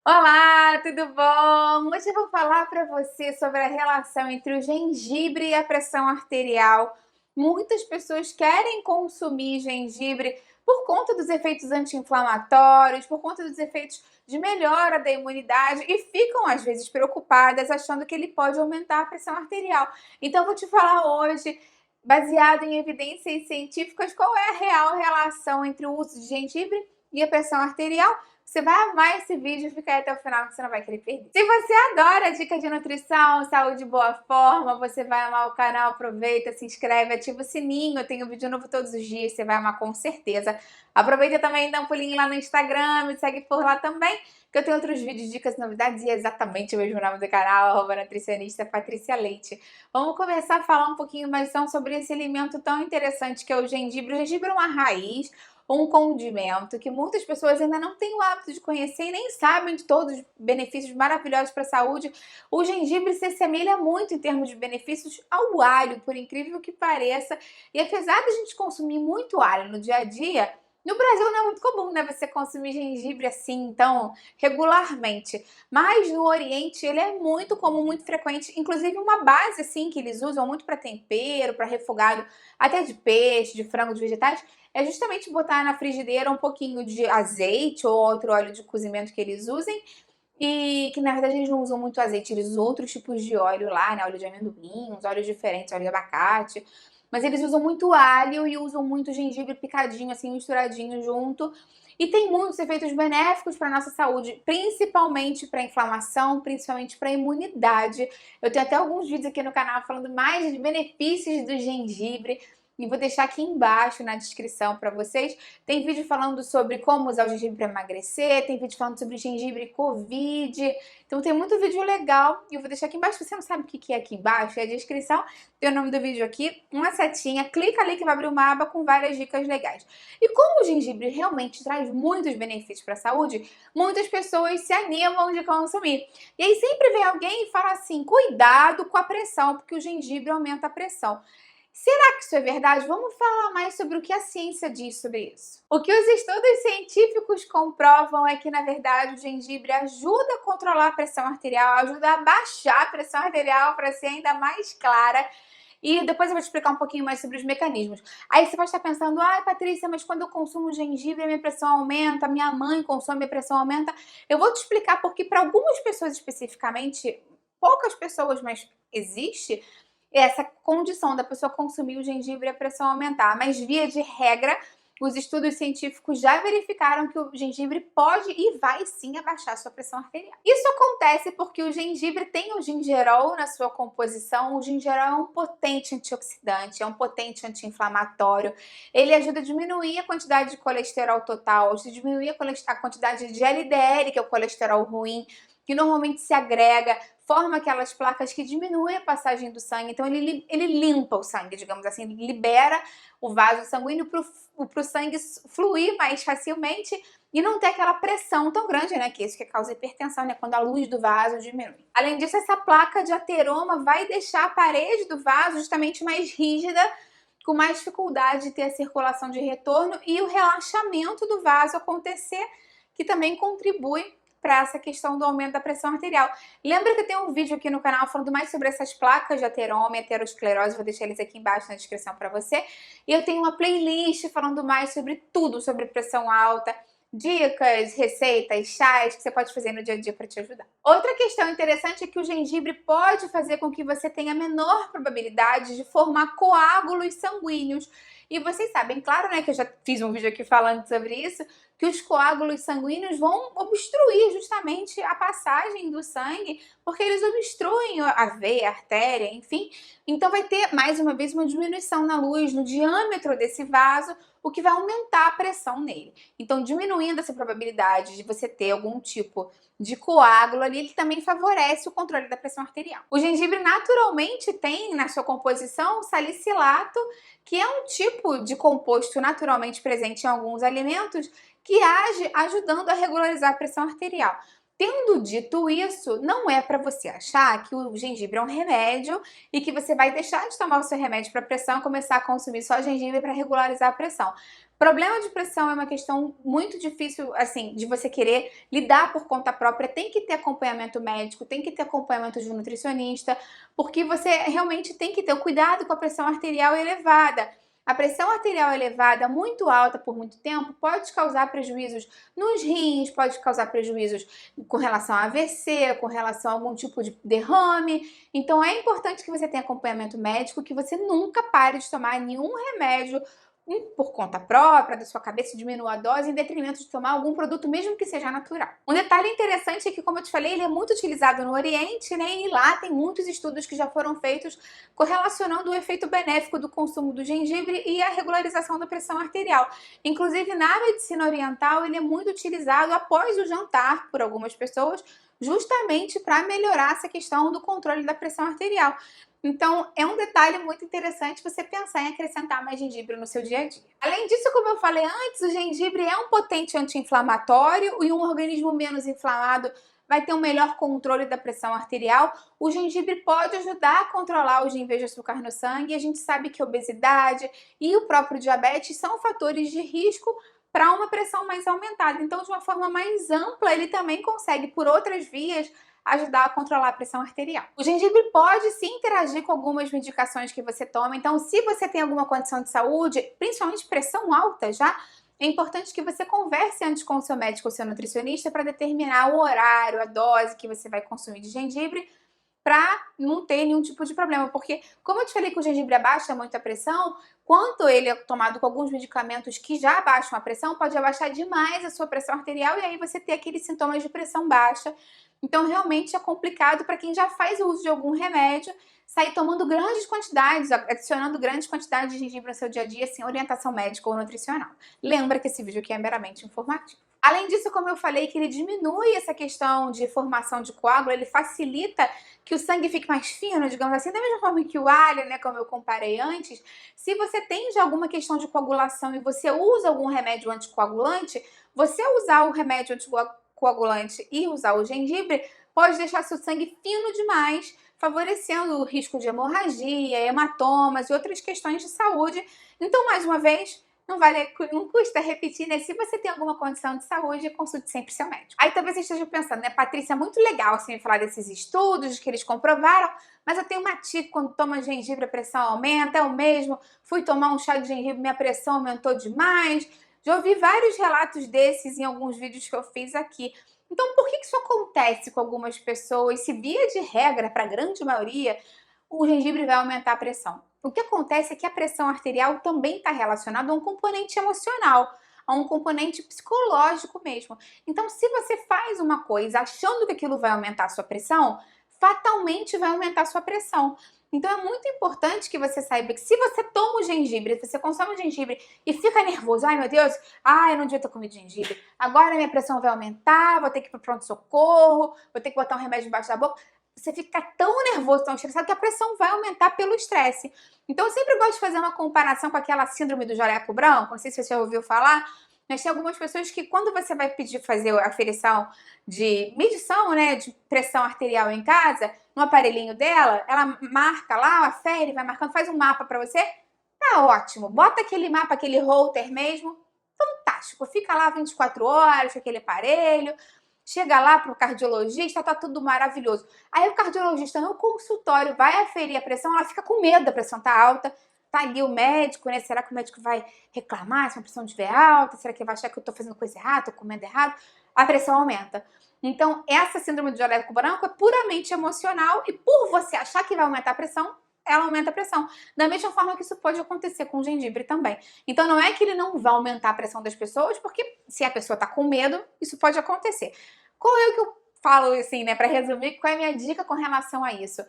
Olá, tudo bom? Hoje eu vou falar para você sobre a relação entre o gengibre e a pressão arterial. Muitas pessoas querem consumir gengibre por conta dos efeitos anti-inflamatórios, por conta dos efeitos de melhora da imunidade e ficam às vezes preocupadas achando que ele pode aumentar a pressão arterial. Então eu vou te falar hoje, baseado em evidências científicas, qual é a real relação entre o uso de gengibre e a pressão arterial. Você vai amar esse vídeo, fica aí até o final que você não vai querer perder. Se você adora dica de nutrição, saúde e boa forma, você vai amar o canal, aproveita, se inscreve, ativa o sininho, eu tenho vídeo novo todos os dias, você vai amar com certeza. Aproveita também e dá um pulinho lá no Instagram, me segue por lá também, que eu tenho outros vídeos, dicas, novidades e é exatamente o mesmo nome do canal, @nutricionista Patrícia Leite. Vamos começar a falar um pouquinho mais então sobre esse alimento tão interessante que é o gengibre. O gengibre é uma raiz, um condimento que muitas pessoas ainda não têm o hábito de conhecer e nem sabem de todos os benefícios maravilhosos para a saúde. O gengibre se assemelha muito em termos de benefícios ao alho, por incrível que pareça. E apesar de a gente consumir muito alho no dia a dia, no Brasil não é muito comum, né, você consumir gengibre assim, tão regularmente. Mas no Oriente ele é muito comum, muito frequente. Inclusive uma base assim que eles usam muito para tempero, para refogado, até de peixe, de frango, de vegetais, é justamente botar na frigideira um pouquinho de azeite ou outro óleo de cozimento que eles usem. E que na verdade eles não usam muito azeite, eles usam outros tipos de óleo lá, né? Óleo de amendoim, uns óleos diferentes, óleo de abacate. Mas eles usam muito alho e usam muito gengibre picadinho, assim, misturadinho junto. E tem muitos efeitos benéficos para a nossa saúde, principalmente para inflamação, principalmente para imunidade. Eu tenho até alguns vídeos aqui no canal falando mais de benefícios do gengibre. E vou deixar aqui embaixo na descrição para vocês. Tem vídeo falando sobre como usar o gengibre para emagrecer, tem vídeo falando sobre gengibre e Covid. Então tem muito vídeo legal e eu vou deixar aqui embaixo. Se você não sabe o que é aqui embaixo, é a descrição, tem o nome do vídeo aqui, uma setinha, clica ali que vai abrir uma aba com várias dicas legais. E como o gengibre realmente traz muitos benefícios para a saúde, muitas pessoas se animam de consumir. E aí sempre vem alguém e fala assim, cuidado com a pressão, porque o gengibre aumenta a pressão. Será que isso é verdade? Vamos falar mais sobre o que a ciência diz sobre isso. O que os estudos científicos comprovam é que, na verdade, o gengibre ajuda a controlar a pressão arterial, ajuda a baixar a pressão arterial para ser ainda mais clara. E depois eu vou te explicar um pouquinho mais sobre os mecanismos. Aí você pode estar pensando, ai Patrícia, mas quando eu consumo gengibre a minha pressão aumenta, minha mãe consome, a minha pressão aumenta. Eu vou te explicar porque para algumas pessoas especificamente, poucas pessoas, mas existe essa condição da pessoa consumir o gengibre e a pressão aumentar. Mas, via de regra, os estudos científicos já verificaram que o gengibre pode e vai sim abaixar a sua pressão arterial. Isso acontece porque o gengibre tem o gingerol na sua composição. O gingerol é um potente antioxidante, é um potente anti-inflamatório. Ele ajuda a diminuir a quantidade de colesterol total, ajuda a diminuir a quantidade de LDL, que é o colesterol ruim, que normalmente se agrega, forma aquelas placas que diminuem a passagem do sangue. Então ele limpa o sangue, digamos assim, ele libera o vaso sanguíneo para o sangue fluir mais facilmente e não ter aquela pressão tão grande, né? Que é isso que causa hipertensão, né? Quando a luz do vaso diminui. Além disso, essa placa de ateroma vai deixar a parede do vaso justamente mais rígida, com mais dificuldade de ter a circulação de retorno e o relaxamento do vaso acontecer, que também contribui para essa questão do aumento da pressão arterial. Lembra que eu tenho um vídeo aqui no canal falando mais sobre essas placas de ateroma e aterosclerose, vou deixar eles aqui embaixo na descrição para você. E eu tenho uma playlist falando mais sobre tudo, sobre pressão alta, dicas, receitas, chás que você pode fazer no dia a dia para te ajudar. Outra questão interessante é que o gengibre pode fazer com que você tenha menor probabilidade de formar coágulos sanguíneos. E vocês sabem, claro, né, que eu já fiz um vídeo aqui falando sobre isso, que os coágulos sanguíneos vão obstruir justamente a passagem do sangue, porque eles obstruem a veia, a artéria, enfim. Então vai ter, mais uma vez, uma diminuição na luz, no diâmetro desse vaso, o que vai aumentar a pressão nele. Então, diminuindo essa probabilidade de você ter algum tipo de coágulo ali, ele também favorece o controle da pressão arterial. O gengibre naturalmente tem na sua composição salicilato, que é um tipo de composto naturalmente presente em alguns alimentos, que age ajudando a regularizar a pressão arterial. Tendo dito isso, não é para você achar que o gengibre é um remédio e que você vai deixar de tomar o seu remédio para pressão e começar a consumir só gengibre para regularizar a pressão. Problema de pressão é uma questão muito difícil, assim, de você querer lidar por conta própria. Tem que ter acompanhamento médico, tem que ter acompanhamento de um nutricionista, porque você realmente tem que ter o cuidado com a pressão arterial elevada. A pressão arterial elevada, muito alta por muito tempo, pode causar prejuízos nos rins, pode causar prejuízos com relação a AVC, com relação a algum tipo de derrame. Então é importante que você tenha acompanhamento médico, que você nunca pare de tomar nenhum remédio por conta própria, da sua cabeça, diminua a dose em detrimento de tomar algum produto, mesmo que seja natural. Um detalhe interessante é que, como eu te falei, ele é muito utilizado no Oriente, né? E lá tem muitos estudos que já foram feitos correlacionando o efeito benéfico do consumo do gengibre e a regularização da pressão arterial. Inclusive, na medicina oriental, ele é muito utilizado após o jantar por algumas pessoas, justamente para melhorar essa questão do controle da pressão arterial. Então, é um detalhe muito interessante você pensar em acrescentar mais gengibre no seu dia a dia. Além disso, como eu falei antes, o gengibre é um potente anti-inflamatório e um organismo menos inflamado vai ter um melhor controle da pressão arterial. O gengibre pode ajudar a controlar os níveis de açúcar no sangue. A gente sabe que a obesidade e o próprio diabetes são fatores de risco para uma pressão mais aumentada. Então, de uma forma mais ampla, ele também consegue, por outras vias, ajudar a controlar a pressão arterial. O gengibre pode sim interagir com algumas medicações que você toma, então se você tem alguma condição de saúde, principalmente pressão alta já, é importante que você converse antes com o seu médico ou seu nutricionista para determinar o horário, a dose que você vai consumir de gengibre, para não ter nenhum tipo de problema, porque como eu te falei que o gengibre abaixa muito a pressão, quanto ele é tomado com alguns medicamentos que já abaixam a pressão, pode abaixar demais a sua pressão arterial e aí você ter aqueles sintomas de pressão baixa. Então realmente é complicado para quem já faz o uso de algum remédio, sair tomando grandes quantidades, adicionando grandes quantidades de gengibre no seu dia a dia sem orientação médica ou nutricional. Lembra que esse vídeo aqui é meramente informativo. Além disso, como eu falei, que ele diminui essa questão de formação de coágulo, ele facilita que o sangue fique mais fino, digamos assim, da mesma forma que o alho, né, como eu comparei antes. Se você tem já alguma questão de coagulação e você usa algum remédio anticoagulante, você usar o remédio anticoagulante e usar o gengibre pode deixar seu sangue fino demais, favorecendo o risco de hemorragia, hematomas e outras questões de saúde. Então, mais uma vez, não custa repetir, né? Se você tem alguma condição de saúde, consulte sempre seu médico. Aí talvez você esteja pensando, né, Patrícia, é muito legal assim me falar desses estudos que eles comprovaram, mas eu tenho uma tia que quando toma gengibre a pressão aumenta, eu mesmo fui tomar um chá de gengibre, minha pressão aumentou demais. Já ouvi vários relatos desses em alguns vídeos que eu fiz aqui. Então, por que isso acontece com algumas pessoas? Se via de regra, para a grande maioria, o gengibre vai aumentar a pressão. O que acontece é que a pressão arterial também está relacionada a um componente emocional, a um componente psicológico mesmo. Então, se você faz uma coisa achando que aquilo vai aumentar a sua pressão, fatalmente vai aumentar a sua pressão. Então é muito importante que você saiba que se você toma o gengibre, se você consome o gengibre e fica nervoso, ai meu Deus, ai eu não devia ter comido gengibre, agora minha pressão vai aumentar, vou ter que ir para o pronto-socorro, vou ter que botar um remédio embaixo da boca, você fica tão nervoso, tão estressado que a pressão vai aumentar pelo estresse. Então eu sempre gosto de fazer uma comparação com aquela síndrome do jaleco branco, não sei se você já ouviu falar, mas tem algumas pessoas que quando você vai pedir fazer a aferição de medição, né, de pressão arterial em casa, no aparelhinho dela, ela marca lá, afere, vai marcando, faz um mapa para você, tá ótimo. Bota aquele mapa, aquele holter mesmo, fantástico. Fica lá 24 horas com aquele aparelho, chega lá pro cardiologista, tá tudo maravilhoso. Aí o cardiologista no consultório vai aferir a pressão, ela fica com medo da pressão tá alta, tá ali o médico, né? Será que o médico vai reclamar se a pressão estiver alta? Será que vai achar que eu tô fazendo coisa errada, tô comendo errado? A pressão aumenta. Então, essa síndrome do jaleco branco é puramente emocional e por você achar que vai aumentar a pressão, ela aumenta a pressão. Da mesma forma que isso pode acontecer com o gengibre também. Então, não é que ele não vai aumentar a pressão das pessoas, porque se a pessoa tá com medo, isso pode acontecer. Qual é o que eu falo, assim, né, para resumir, qual é a minha dica com relação a isso?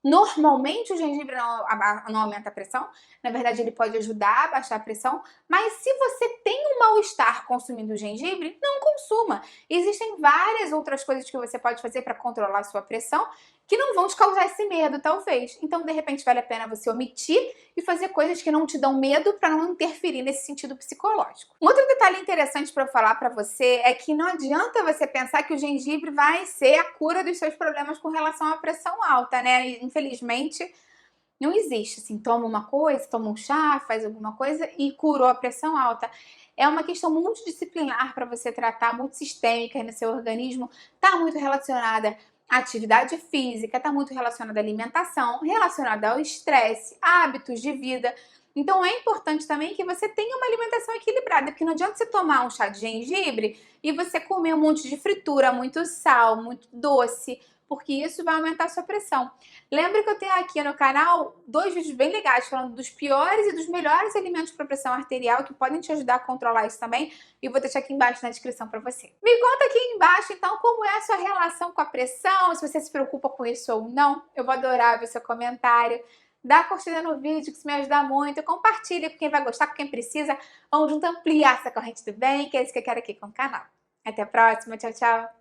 Normalmente o gengibre não aumenta a pressão, na verdade ele pode ajudar a baixar a pressão, mas se você tem um mal-estar consumindo gengibre, não consuma. Existem várias outras coisas que você pode fazer para controlar a sua pressão que não vão te causar esse medo, talvez. Então, de repente, vale a pena você omitir e fazer coisas que não te dão medo para não interferir nesse sentido psicológico. Um outro detalhe interessante para eu falar para você é que não adianta você pensar que o gengibre vai ser a cura dos seus problemas com relação à pressão alta, né? Infelizmente, não existe assim, toma uma coisa, toma um chá, faz alguma coisa e curou a pressão alta. É uma questão multidisciplinar para você tratar, multissistêmica no seu organismo, está muito relacionada à atividade física, está muito relacionada à alimentação, relacionada ao estresse, hábitos de vida. Então é importante também que você tenha uma alimentação equilibrada, porque não adianta você tomar um chá de gengibre e você comer um monte de fritura, muito sal, muito doce, porque isso vai aumentar a sua pressão. Lembra que eu tenho aqui no canal 2 vídeos bem legais falando dos piores e dos melhores alimentos para pressão arterial que podem te ajudar a controlar isso também, e vou deixar aqui embaixo na descrição para você. Me conta aqui embaixo então como é a sua relação com a pressão, se você se preocupa com isso ou não. Eu vou adorar ver seu comentário. Dá curtida no vídeo, que isso me ajuda muito. Compartilha com quem vai gostar, com quem precisa. Vamos junto ampliar essa corrente do bem, que é isso que eu quero aqui com o canal. Até a próxima, tchau, tchau!